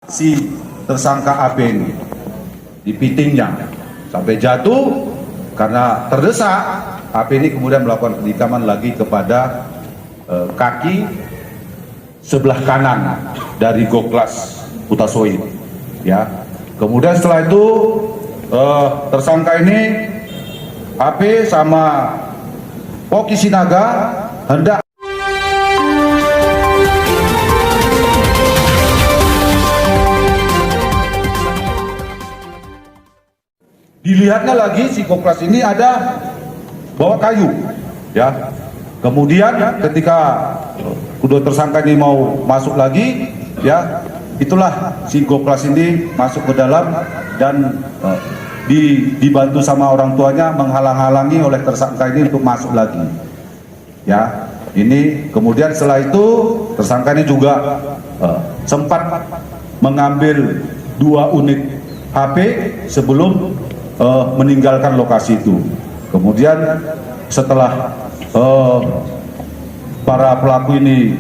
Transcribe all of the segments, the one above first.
Si tersangka AP ini dipitingnya sampai jatuh karena terdesak. AP ini kemudian melakukan penikaman lagi kepada kaki sebelah kanan dari Goklas Hutasoid, ya. Kemudian setelah itu tersangka ini AP sama Poki Sinaga hendak dilihatnya lagi si Goklas ini ada bawa kayu, ya. Kemudian ketika kedua tersangka ini mau masuk lagi, ya, itulah si Goklas ini masuk ke dalam dan dibantu sama orang tuanya menghalang-halangi oleh tersangka ini untuk masuk lagi, ya. Ini kemudian setelah itu tersangka ini juga sempat mengambil 2 unit HP sebelum meninggalkan lokasi itu. Kemudian setelah para pelaku ini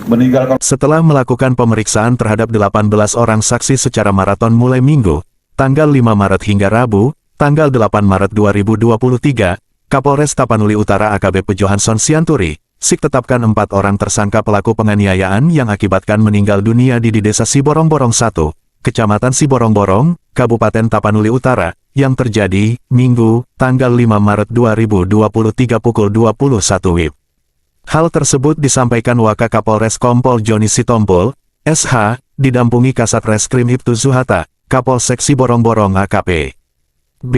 meninggalkan. Setelah melakukan pemeriksaan terhadap 18 orang saksi secara maraton mulai Minggu, tanggal 5 Maret hingga Rabu, tanggal 8 Maret 2023, Kapolres Tapanuli Utara AKBP Johansson Sianturi, SIK tetapkan 4 orang tersangka pelaku penganiayaan yang akibatkan meninggal dunia di Desa Siborong-Borong 1, Kecamatan Siborong-Borong, Kabupaten Tapanuli Utara, yang terjadi Minggu, tanggal 5 Maret 2023 pukul 21 WIB. Hal tersebut disampaikan Wakakapolres Kompol Joni Sitompul, SH, didampingi Kasat Reskrim Ibtu Zuhata, Kapolsek Siborong-Borong AKP. B.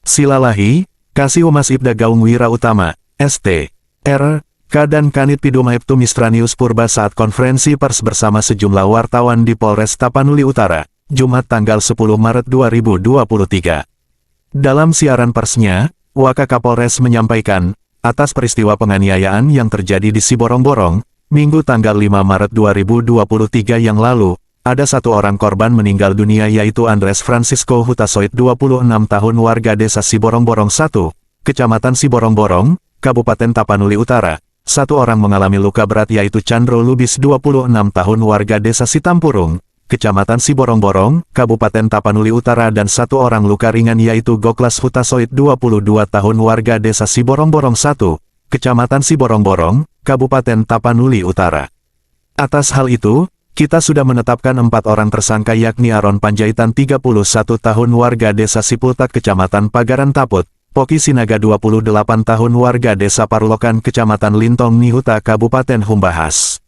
Silalahi, Kasih Humas Ibda Gaung Wira Utama, ST. R. K dan Kanit Pidum Ibtu Mistranius Purba saat konferensi pers bersama sejumlah wartawan di Polres Tapanuli Utara, Jumat tanggal 10 Maret 2023. Dalam siaran persnya, Wakakapolres menyampaikan, atas peristiwa penganiayaan yang terjadi di Siborong-Borong, Minggu tanggal 5 Maret 2023 yang lalu, ada 1 orang korban meninggal dunia yaitu Andres Francisco Hutasoid 26 tahun warga Desa Siborong-Borong 1, Kecamatan Siborong-Borong, Kabupaten Tapanuli Utara. 1 orang mengalami luka berat yaitu Chandro Lubis 26 tahun warga Desa Sitampurung, Kecamatan Siborong-Borong, Kabupaten Tapanuli Utara dan 1 orang luka ringan yaitu Goklas Hutasoid 22 tahun warga Desa Siborong-Borong 1, Kecamatan Siborong-Borong, Kabupaten Tapanuli Utara. Atas hal itu, kita sudah menetapkan 4 orang tersangka yakni Aron Panjaitan 31 tahun warga Desa Sipultak Kecamatan Pagaran Taput, Poki Sinaga 28 tahun warga Desa Parlokan Kecamatan Lintong Nihuta Kabupaten Humbahas.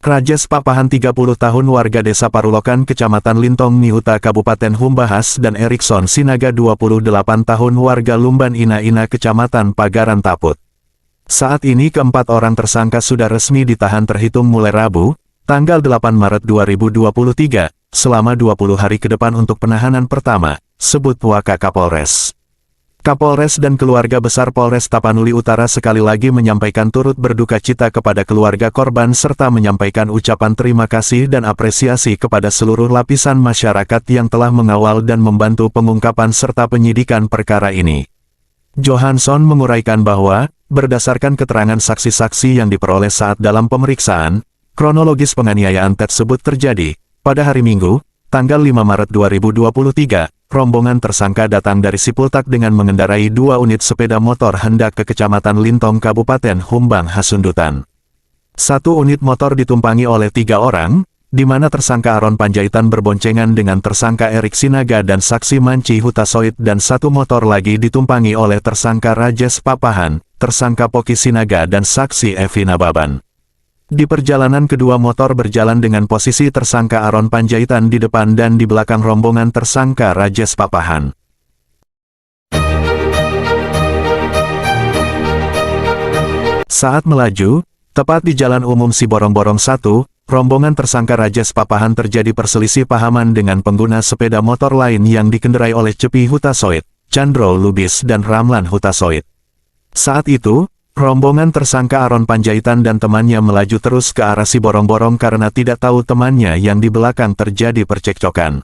Rajes Papahan 30 tahun warga Desa Parulokan Kecamatan Lintong Nihuta Kabupaten Humbahas dan Erikson Sinaga 28 tahun warga Lumban Ina-Ina Kecamatan Pagaran Taput. Saat ini keempat orang tersangka sudah resmi ditahan terhitung mulai Rabu, tanggal 8 Maret 2023, selama 20 hari ke depan untuk penahanan pertama, sebut Wakakapolres. Kapolres dan keluarga besar Polres Tapanuli Utara sekali lagi menyampaikan turut berduka cita kepada keluarga korban serta menyampaikan ucapan terima kasih dan apresiasi kepada seluruh lapisan masyarakat yang telah mengawal dan membantu pengungkapan serta penyidikan perkara ini. Johansson menguraikan bahwa, berdasarkan keterangan saksi-saksi yang diperoleh saat dalam pemeriksaan, kronologis penganiayaan tersebut terjadi pada hari Minggu, tanggal 5 Maret 2023. Rombongan tersangka datang dari Sipultak dengan mengendarai 2 unit sepeda motor hendak ke Kecamatan Lintong Kabupaten Humbang Hasundutan. 1 unit motor ditumpangi oleh 3 orang, di mana tersangka Aron Panjaitan berboncengan dengan tersangka Erik Sinaga dan saksi Manci Hutasoid dan 1 motor lagi ditumpangi oleh tersangka Rajes Papahan, tersangka Poki Sinaga dan saksi Evi Nababan. Di perjalanan kedua motor berjalan dengan posisi tersangka Aron Panjaitan di depan dan di belakang rombongan tersangka Rajes Papahan. Saat melaju, tepat di Jalan Umum Siborong-Borong 1, rombongan tersangka Rajes Papahan terjadi perselisih pahaman dengan pengguna sepeda motor lain yang dikendarai oleh Cepi Hutasoid, Chandro Lubis dan Ramlan Hutasoid. Saat itu, rombongan tersangka Aron Panjaitan dan temannya melaju terus ke arah Siborong-Borong karena tidak tahu temannya yang di belakang terjadi percekcokan.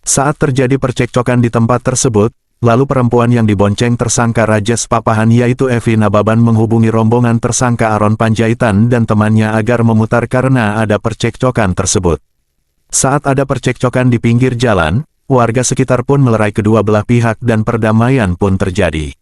Saat terjadi percekcokan di tempat tersebut, lalu perempuan yang dibonceng tersangka Rajes Papahan yaitu Evi Nababan menghubungi rombongan tersangka Aron Panjaitan dan temannya agar memutar karena ada percekcokan tersebut. Saat ada percekcokan di pinggir jalan, warga sekitar pun melerai kedua belah pihak dan perdamaian pun terjadi.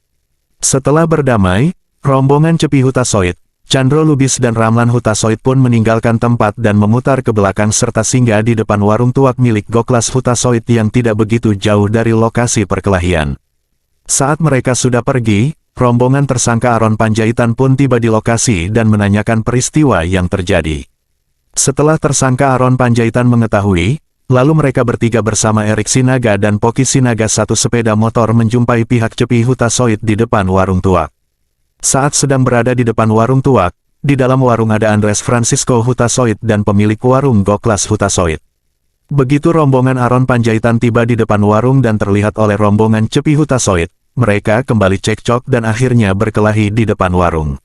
Setelah berdamai, rombongan Cepi Hutasoit, Chandro Lubis dan Ramlan Hutasoit pun meninggalkan tempat dan memutar ke belakang serta singgah di depan warung tuak milik Goklas Hutasoit yang tidak begitu jauh dari lokasi perkelahian. Saat mereka sudah pergi, rombongan tersangka Aron Panjaitan pun tiba di lokasi dan menanyakan peristiwa yang terjadi. Setelah tersangka Aron Panjaitan mengetahui, lalu mereka bertiga bersama Erik Sinaga dan Poki Sinaga satu sepeda motor menjumpai pihak Cepi Hutasoit di depan warung tuak. Saat sedang berada di depan warung tuak, di dalam warung ada Andres Francisco Hutasoit dan pemilik warung Goklas Hutasoit. Begitu rombongan Aron Panjaitan tiba di depan warung dan terlihat oleh rombongan Cepi Hutasoit, mereka kembali cekcok dan akhirnya berkelahi di depan warung.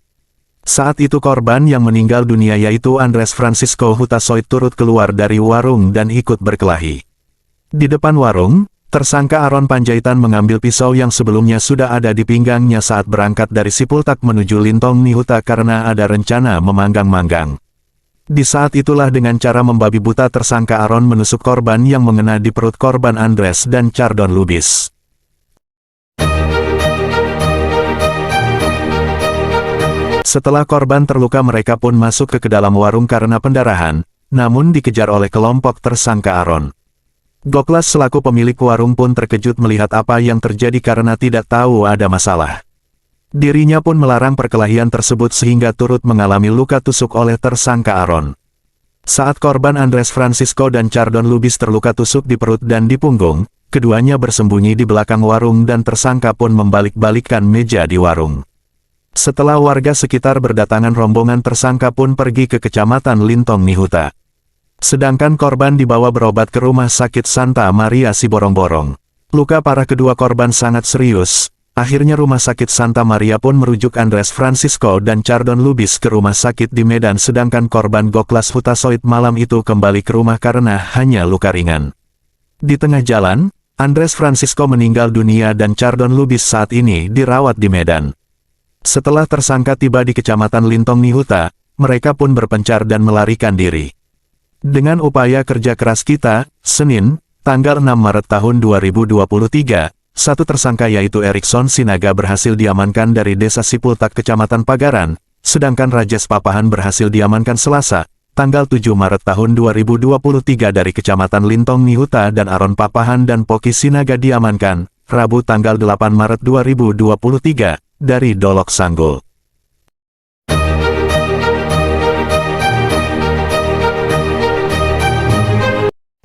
Saat itu korban yang meninggal dunia yaitu Andres Francisco Hutasoit turut keluar dari warung dan ikut berkelahi. Di depan warung, tersangka Aron Panjaitan mengambil pisau yang sebelumnya sudah ada di pinggangnya saat berangkat dari Sipultak menuju Lintong Nihuta karena ada rencana memanggang-manggang. Di saat itulah dengan cara membabi buta tersangka Aron menusuk korban yang mengena di perut korban Andres dan Chardon Lubis. Setelah korban terluka mereka pun masuk ke dalam warung karena pendarahan, namun dikejar oleh kelompok tersangka Aron. Goklas selaku pemilik warung pun terkejut melihat apa yang terjadi karena tidak tahu ada masalah. Dirinya pun melarang perkelahian tersebut sehingga turut mengalami luka tusuk oleh tersangka Aron. Saat korban Andres Francisco dan Chardon Lubis terluka tusuk di perut dan di punggung, keduanya bersembunyi di belakang warung dan tersangka pun membalik-balikkan meja di warung. Setelah warga sekitar berdatangan rombongan tersangka pun pergi ke Kecamatan Lintong Nihuta. Sedangkan korban dibawa berobat ke Rumah Sakit Santa Maria Siborong-Borong. Luka parah kedua korban sangat serius. Akhirnya Rumah Sakit Santa Maria pun merujuk Andres Francisco dan Chardon Lubis ke rumah sakit di Medan sedangkan korban Goklas Hutasoit malam itu kembali ke rumah karena hanya luka ringan. Di tengah jalan, Andres Francisco meninggal dunia dan Chardon Lubis saat ini dirawat di Medan. Setelah tersangka tiba di Kecamatan Lintong Nihuta, mereka pun berpencar dan melarikan diri. Dengan upaya kerja keras kita, Senin, tanggal 6 Maret tahun 2023, satu tersangka yaitu Erikson Sinaga berhasil diamankan dari Desa Sipultak Kecamatan Pagaran, sedangkan Rajes Papahan berhasil diamankan Selasa, tanggal 7 Maret tahun 2023 dari Kecamatan Lintong Nihuta dan Aron Papahan dan Poki Sinaga diamankan, Rabu tanggal 8 Maret 2023, dari Dolok Sanggul.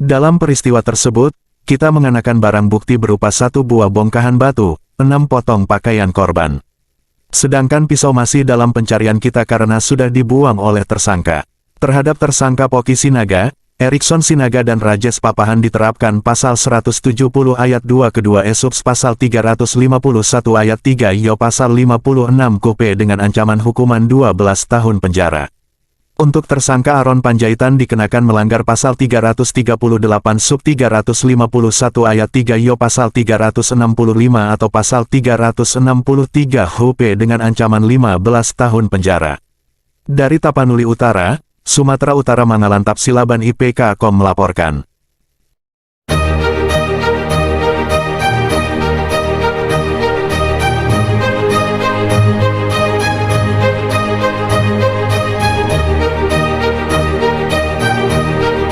Dalam peristiwa tersebut, kita mengenakan barang bukti berupa 1 buah bongkahan batu, 6 potong pakaian korban. Sedangkan pisau masih dalam pencarian kita karena sudah dibuang oleh tersangka. Terhadap tersangka Poki Sinaga, Erikson Sinaga dan Rajes Papahan diterapkan pasal 170 ayat 2 kedua subs pasal 351 ayat 3 yo pasal 56 KUP dengan ancaman hukuman 12 tahun penjara. Untuk tersangka Aron Panjaitan dikenakan melanggar pasal 338 sub 351 ayat 3 yo pasal 365 atau pasal 363 HUP dengan ancaman 15 tahun penjara. Dari Tapanuli Utara, Sumatera Utara Mangalantap Silaban IPK.com melaporkan.